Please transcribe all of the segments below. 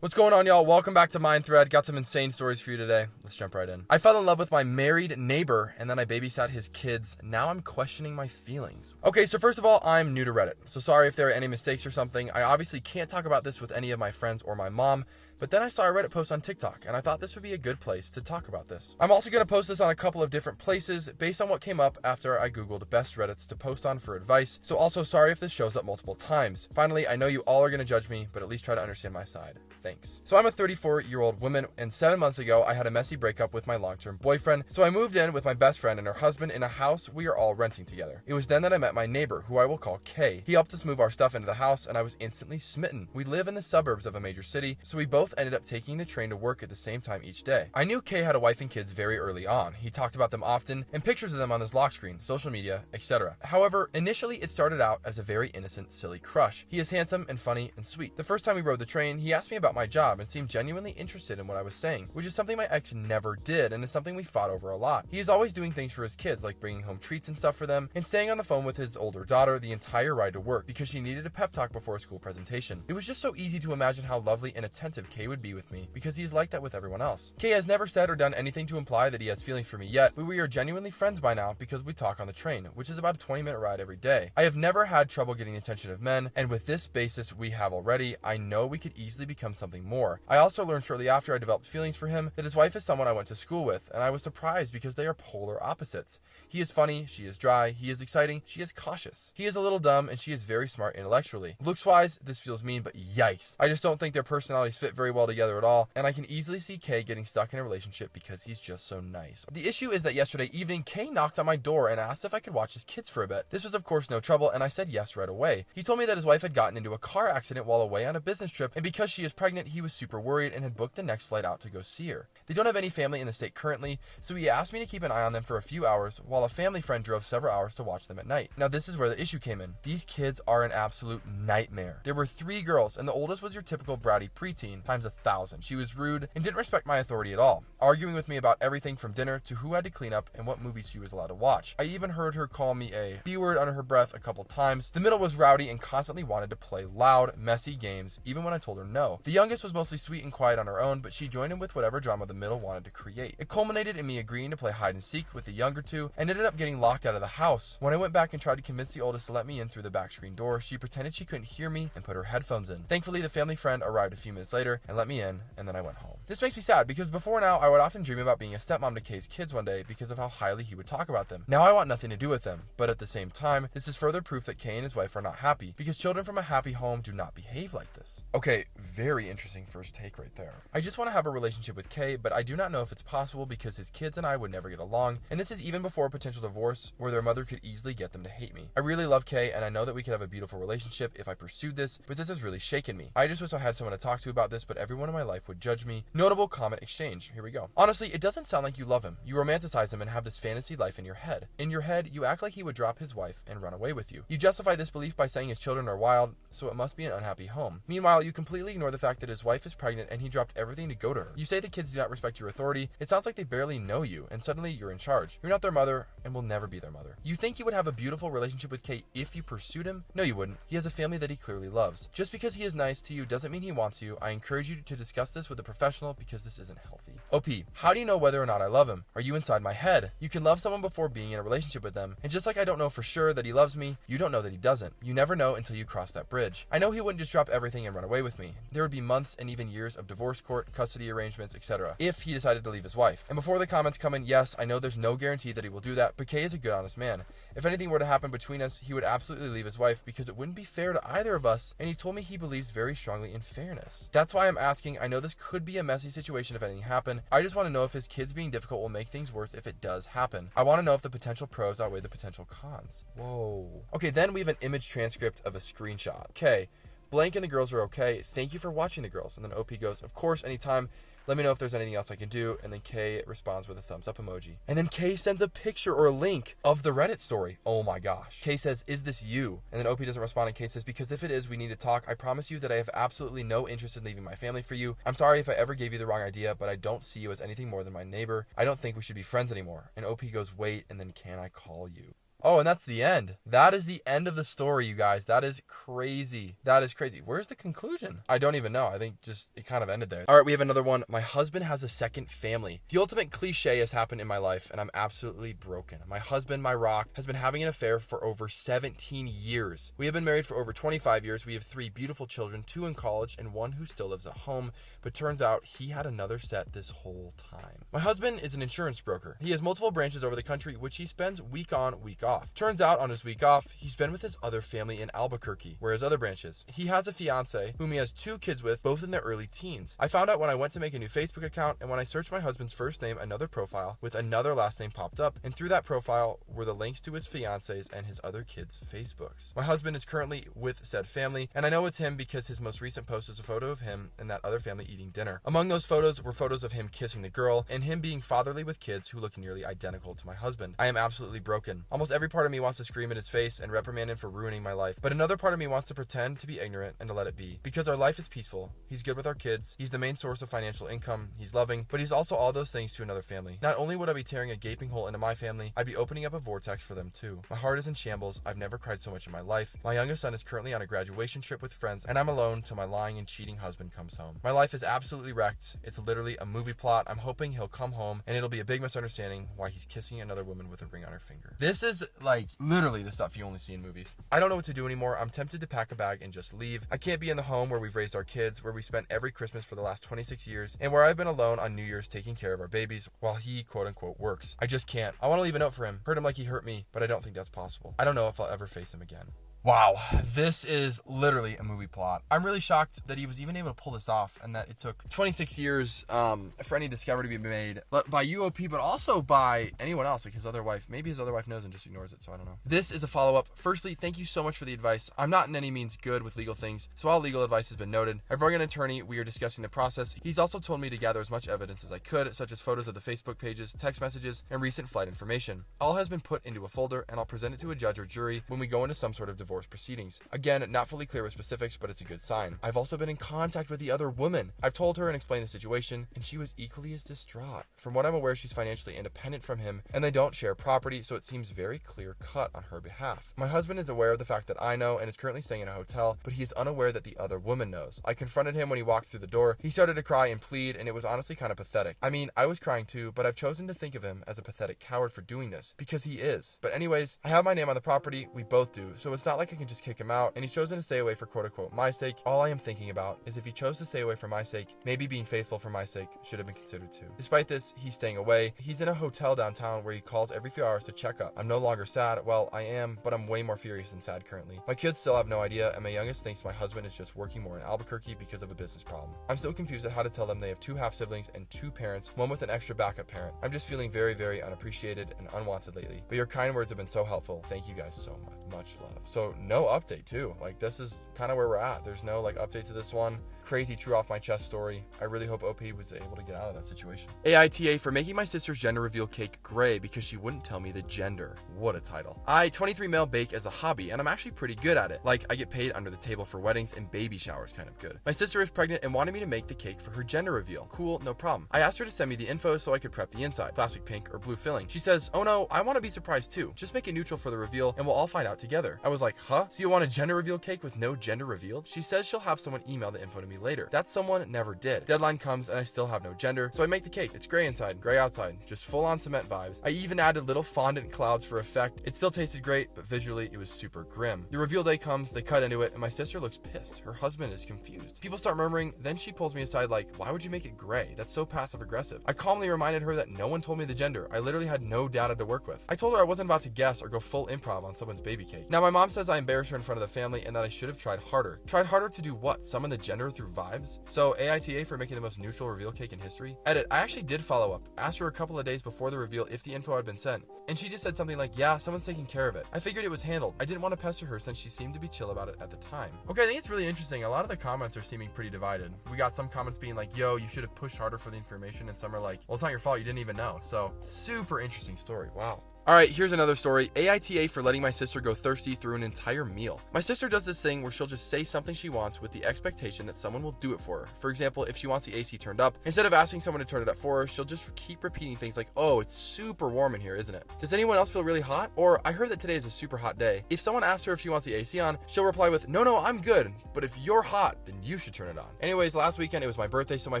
What's going on, y'all? Welcome back to Mindthread. Got some insane stories for you today. Let's jump right in. I fell in love with my married neighbor, and then I babysat his kids. Now I'm questioning my feelings. Okay, so first of all, I'm new to Reddit, so sorry if there are any mistakes or something. I obviously can't talk about this with any of my friends or my mom, but then I saw a Reddit post on TikTok, and I thought this would be a good place to talk about this. I'm also going to post this on a couple of different places based on what came up after I googled best Reddits to post on for advice, so also sorry if this shows up multiple times. Finally, I know you all are going to judge me, but at least try to understand my side. Thanks. So I'm a 34-year-old woman, and 7 months ago, I had a messy breakup with my long-term boyfriend, so I moved in with my best friend and her husband in a house we are all renting together. It was then that I met my neighbor, who I will call Kay. He helped us move our stuff into the house, and I was instantly smitten. We live in the suburbs of a major city, so we both ended up taking the train to work at the same time each day. I knew Kay had a wife and kids very early on. He talked about them often, and pictures of them on his lock screen, social media, etc. However, initially it started out as a very innocent, silly crush. He is handsome and funny and sweet. The first time we rode the train, he asked me about my job and seemed genuinely interested in what I was saying, which is something my ex never did and is something we fought over a lot. He is always doing things for his kids, like bringing home treats and stuff for them, and staying on the phone with his older daughter the entire ride to work because she needed a pep talk before a school presentation. It was just so easy to imagine how lovely and attentive Kay would be with me because he is like that with everyone else. Kay has never said or done anything to imply that he has feelings for me yet, but we are genuinely friends by now because we talk on the train, which is about a 20-minute ride every day. I have never had trouble getting the attention of men, and with this basis we have already, I know we could easily become something more. I also learned shortly after I developed feelings for him that his wife is someone I went to school with, and I was surprised because they are polar opposites. He is funny, she is dry, he is exciting, she is cautious. He is a little dumb, and she is very smart intellectually. Looks-wise, this feels mean, but yikes. I just don't think their personalities fit very well together at all, and I can easily see Kay getting stuck in a relationship because he's just so nice. The issue is that yesterday evening, Kay knocked on my door and asked if I could watch his kids for a bit. This was of course no trouble, and I said yes right away. He told me that his wife had gotten into a car accident while away on a business trip, and because she is pregnant, he was super worried and had booked the next flight out to go see her. They don't have any family in the state currently, so he asked me to keep an eye on them for a few hours while a family friend drove several hours to watch them at night. Now this is where the issue came in. These kids are an absolute nightmare. There were 3 girls, and the oldest was your typical bratty preteen times 1,000. She was rude and didn't respect my authority at all, arguing with me about everything from dinner to who had to clean up and what movies she was allowed to watch. I even heard her call me a B-word under her breath a couple times. The middle was rowdy and constantly wanted to play loud, messy games, even when I told her no. The youngest was mostly sweet and quiet on her own, but she joined in with whatever drama the middle wanted to create. It culminated in me agreeing to play hide and seek with the younger 2 and ended up getting locked out of the house. When I went back and tried to convince the oldest to let me in through the back screen door, she pretended she couldn't hear me and put her headphones in. Thankfully, the family friend arrived a few minutes later and let me in, and then I went home. This makes me sad because before now, I would often dream about being a stepmom to Kay's kids one day because of how highly he would talk about them. Now I want nothing to do with them, but at the same time, this is further proof that Kay and his wife are not happy because children from a happy home do not behave like this. Okay, very interesting first take right there. I just want to have a relationship with Kay, but I do not know if it's possible because his kids and I would never get along, and this is even before a potential divorce where their mother could easily get them to hate me. I really love Kay, and I know that we could have a beautiful relationship if I pursued this, but this has really shaken me. I just wish I had someone to talk to about this, but everyone in my life would judge me. Notable comment exchange. Here we go. Honestly, it doesn't sound like you love him. You romanticize him and have this fantasy life in your head. In your head, you act like he would drop his wife and run away with you. You justify this belief by saying his children are wild, so it must be an unhappy home. Meanwhile, you completely ignore the fact that his wife is pregnant and he dropped everything to go to her. You say the kids do not respect your authority. It sounds like they barely know you, and suddenly you're in charge. You're not their mother and will never be their mother. You think you would have a beautiful relationship with Kay if you pursued him? No, you wouldn't. He has a family that he clearly loves. Just because he is nice to you doesn't mean he wants you. I encourage you to discuss this with a professional because this isn't healthy. OP, how do you know whether or not I love him? Are you inside my head? You can love someone before being in a relationship with them, and just like I don't know for sure that he loves me, you don't know that he doesn't. You never know until you cross that bridge. I know he wouldn't just drop everything and run away with me. There would be months and even years of divorce court, custody arrangements, etc. if he decided to leave his wife. And before the comments come in, yes, I know there's no guarantee that he will do that, but Kay is a good, honest man. If anything were to happen between us, he would absolutely leave his wife because it wouldn't be fair to either of us, and he told me he believes very strongly in fairness. That's why I'm asking. I know this could be a messy situation if anything happened. I just want to know if his kids being difficult will make things worse if it does happen. I want to know if the potential pros outweigh the potential cons. Whoa. Okay, then we have an image transcript of a screenshot. Okay, blank and the girls are okay. Thank you for watching the girls. And then OP goes, of course, anytime. Let me know if there's anything else I can do. And then Kay responds with a thumbs up emoji. And then Kay sends a picture or a link of the Reddit story. Oh my gosh. Kay says, is this you? And then OP doesn't respond, and Kay says, because if it is, we need to talk. I promise you that I have absolutely no interest in leaving my family for you. I'm sorry if I ever gave you the wrong idea, but I don't see you as anything more than my neighbor. I don't think we should be friends anymore. And OP goes, wait, and then can I call you? Oh, and that's the end. That is the end of the story, you guys. That is crazy. That is crazy. Where's the conclusion? I don't even know. I think just it kind of ended there. All right, we have another one. My husband has a second family. The ultimate cliche has happened in my life, and I'm absolutely broken. My husband, my rock, has been having an affair for over 17 years. We have been married for over 25 years. We have 3 beautiful children, 2 in college, and 1 who still lives at home. But turns out he had another set this whole time. My husband is an insurance broker. He has multiple branches over the country, which he spends week on, week off. Turns out on his week off, he's been with his other family in Albuquerque, where his other branch is. He has a fiance whom he has 2 kids with, both in their early teens. I found out when I went to make a new Facebook account, and when I searched my husband's first name, another profile with another last name popped up, and through that profile were the links to his fiance's and his other kids' Facebooks. My husband is currently with said family, and I know it's him because his most recent post is a photo of him and that other family eating dinner. Among those photos were photos of him kissing the girl and him being fatherly with kids who look nearly identical to my husband. I am absolutely broken. Almost every part of me wants to scream in his face and reprimand him for ruining my life, but another part of me wants to pretend to be ignorant and to let it be, because our life is peaceful. He's good with our kids, he's the main source of financial income, he's loving, but he's also all those things to another family. Not only would I be tearing a gaping hole into my family, I'd be opening up a vortex for them too. My heart is in shambles. I've never cried so much in my life. My youngest son is currently on a graduation trip with friends, and I'm alone till my lying and cheating husband comes home. My life is absolutely wrecked. It's literally a movie plot. I'm hoping he'll come home and it'll be a big misunderstanding why he's kissing another woman with a ring on her finger. This is like literally the stuff you only see in movies. I don't know what to do anymore. I'm tempted to pack a bag and just leave. I can't be in the home where we've raised our kids, where we spent every Christmas for the last 26 years, and where I've been alone on New Year's taking care of our babies while he quote unquote works. I just can't. I want to leave a note for him, hurt him like he hurt me, but I don't think that's possible. I don't know if I'll ever face him again. Wow, this is literally a movie plot. I'm really shocked that he was even able to pull this off, and that it took 26 years for any discovery to be made by UOP, but also by anyone else, like his other wife. Maybe his other wife knows and just ignores it, so I don't know. This is a follow-up. Firstly, thank you so much for the advice. I'm not in any means good with legal things, so all legal advice has been noted. I've rung an attorney. We are discussing the process. He's also told me to gather as much evidence as I could, such as photos of the Facebook pages, text messages, and recent flight information. All has been put into a folder, and I'll present it to a judge or jury when we go into some sort of divorce proceedings. Again, not fully clear with specifics, but it's a good sign. I've also been in contact with the other woman. I've told her and explained the situation, and she was equally as distraught. From what I'm aware, she's financially independent from him, and they don't share property, so it seems very clear cut on her behalf. My husband is aware of the fact that I know and is currently staying in a hotel, but he is unaware that the other woman knows. I confronted him when he walked through the door. He started to cry and plead, and it was honestly kind of pathetic. I mean, I was crying too, but I've chosen to think of him as a pathetic coward for doing this, because he is. But anyways, I have my name on the property, we both do, so it's not like I can just kick him out, and he's chosen to stay away for quote-unquote my sake. All I am thinking about is if he chose to stay away for my sake, maybe being faithful for my sake should have been considered too. Despite this, he's staying away. He's in a hotel downtown where he calls every few hours to check up. I'm no longer sad. Well, I am, but I'm way more furious than sad currently. My kids still have no idea, and my youngest thinks my husband is just working more in Albuquerque because of a business problem. I'm still confused at how to tell them they have 2 half-siblings and 2 parents, one with an extra backup parent. I'm just feeling very, very unappreciated and unwanted lately, but your kind words have been so helpful. Thank you guys so much. Much love. So no update too. Like, this is kind of where we're at. There's no like update to this one. Crazy true off my chest story. I really hope OP was able to get out of that situation. AITA for making my sister's gender reveal cake gray because she wouldn't tell me the gender. What a title. I, 23 male, bake as a hobby, and I'm actually pretty good at it. Like, I get paid under the table for weddings and baby showers, kind of good. My sister is pregnant and wanted me to make the cake for her gender reveal. Cool, no problem. I asked her to send me the info so I could prep the inside, plastic pink or blue filling. She says, oh no, I want to be surprised too. Just make it neutral for the reveal and we'll all find out together. I was like, huh? So you want a gender reveal cake with no gender revealed? She says she'll have someone email the info to me later. That someone never did. Deadline comes and I still have no gender, so I make the cake. It's gray inside, gray outside, just full on cement vibes. I even added little fondant clouds for effect. It still tasted great, but visually it was super grim. The reveal day comes, they cut into it, and my sister looks pissed. Her husband is confused. People start murmuring, then she pulls me aside like, why would you make it gray? That's so passive aggressive. I calmly reminded her that no one told me the gender. I literally had no data to work with. I told her I wasn't about to guess or go full improv on someone's baby cake. Now my mom says I embarrassed her in front of the family and that I should have tried harder. Tried harder to do what? Summon the gender through vibes? So AITA for making the most neutral reveal cake in history? Edit, I actually did follow up. Asked her a couple of days before the reveal if the info had been sent, and she just said something like, yeah, someone's taking care of it. I figured it was handled. I didn't want to pester her since she seemed to be chill about it at the time. Okay, I think it's really interesting. A lot of the comments are seeming pretty divided. We got some comments being like, yo, you should have pushed harder for the information, and some are like, well, it's not your fault, you didn't even know. So super interesting story. Wow. All right, here's another story. AITA for letting my sister go thirsty through an entire meal. My sister does this thing where she'll just say something she wants with the expectation that someone will do it for her. For example, if she wants the AC turned up, instead of asking someone to turn it up for her, she'll just keep repeating things like, oh, it's super warm in here, isn't it? Does anyone else feel really hot? Or I heard that today is a super hot day. If someone asks her if she wants the AC on, she'll reply with, no, I'm good. But if you're hot, then you should turn it on. Anyways, last weekend it was my birthday, so my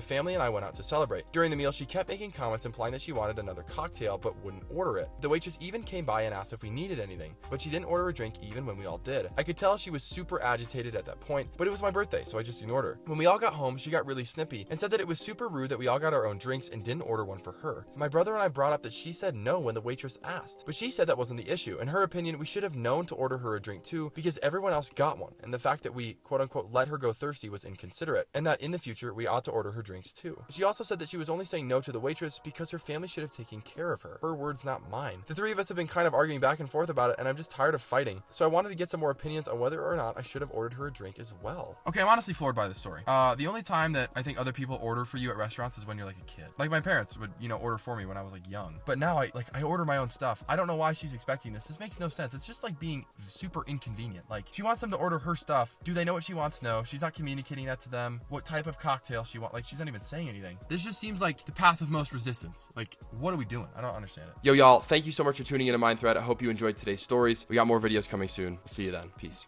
family and I went out to celebrate. During the meal, she kept making comments implying that she wanted another cocktail but wouldn't order it. The waitress even came by and asked if we needed anything, but she didn't order a drink even when we all did. I could tell she was super agitated at that point, but it was my birthday, so I just ignored her. When we all got home, she got really snippy and said that it was super rude that we all got our own drinks and didn't order one for her. My brother and I brought up that she said no when the waitress asked, but she said that wasn't the issue. In her opinion, we should have known to order her a drink too because everyone else got one, and the fact that we quote unquote let her go thirsty was inconsiderate, and that in the future we ought to order her drinks too. She also said that she was only saying no to the waitress because her family should have taken care of her. Her words, not mine. The three of us have been kind of arguing back and forth about it, and I'm just tired of fighting. So I wanted to get some more opinions on whether or not I should have ordered her a drink as well. Okay, I'm honestly floored by this story. The only time that I think other people order for you at restaurants is when you're like a kid. Like my parents would, order for me when I was like young. But now I order my own stuff. I don't know why she's expecting this. This makes no sense. It's just like being super inconvenient. Like she wants them to order her stuff. Do they know what she wants? No. She's not communicating that to them. What type of cocktail she wants? Like she's not even saying anything. This just seems like the path of most resistance. Like what are we doing? I don't understand it. Yo, y'all, thank you so much for tuning in to Mind Thread. I hope you enjoyed today's stories. We got more videos coming soon. See you then. Peace.